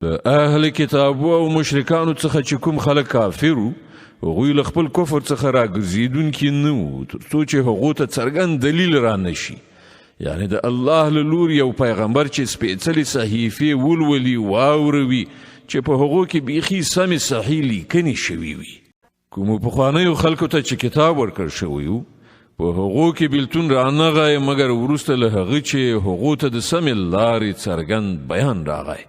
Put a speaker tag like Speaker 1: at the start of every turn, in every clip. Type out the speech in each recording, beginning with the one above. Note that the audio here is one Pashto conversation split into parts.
Speaker 1: د اهل کتابو او مشرکانو څخه چې کوم خلک کافرو هغوی له خپل کفر څخه راګرځېدونکي نه وو تر څو چې هغو ته څرګند دلیل را نشي، یعنی د الله له لوري یو پیغمبر چې سپېڅلې صحیفې ولولي واوروي چې په هغو کې بیخي سمې صحیح لیکنې شوي وي. کومو پخوانیو خلکو ته چې کتاب ورکړ شوی وو په هغو کې بیلتون رانغی، مګر وروسته له هغه چې هغو ته د سمې لارې څرګند بیان راغی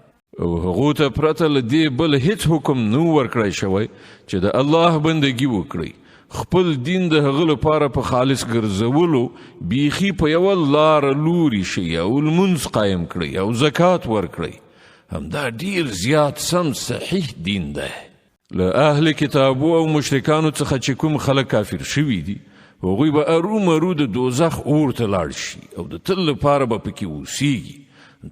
Speaker 1: او هغو ته پرته له دې بل هیڅ حکم نه ورکړی شوی چې د الله بندګي وکړي. خپل دین د هغه لپاره په خالص ګرځولو بیخي په یوه لاره لوري شي او لمونځ قایم کړئ او زکات ورکړئ. همدا ډیر زیات سم صحیح دین دی. له اهل کتابو او مشرکانو څخه چې کوم خلک کافر شوي دي هغوی به ارومرو د دوزخ اور ته لاړ شي او د تل لپاره به پکې اوسیږي.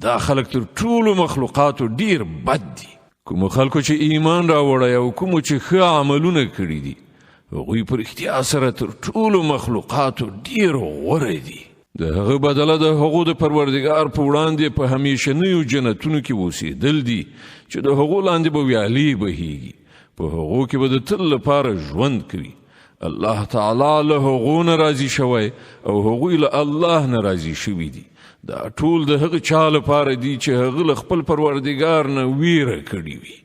Speaker 1: دا خلک تر ټولو مخلوقاتو ډیر بد دي. کومو خلکو چې ایمان راوړی او کومو چې ښه عملونه کړي دي هغوی په رښتیا سره تر ټولو مخلوقاتو ډیر غوره دي. د هغه بدله د هغو د پروردګار په وړاندې په همیشنیو جنتونو کې اوسېدل دي چې د هغو لاندې به ویالې بهیږي، په هغو کې به د تل لپاره ژوند کوي. الله تعالی له هغو نه راضي شوی او هغوی له الله نه راضي شوي دي. دا ټول د هغه چا لپاره دي چې هغه له خپل پروردګار نه ویره کړې وي.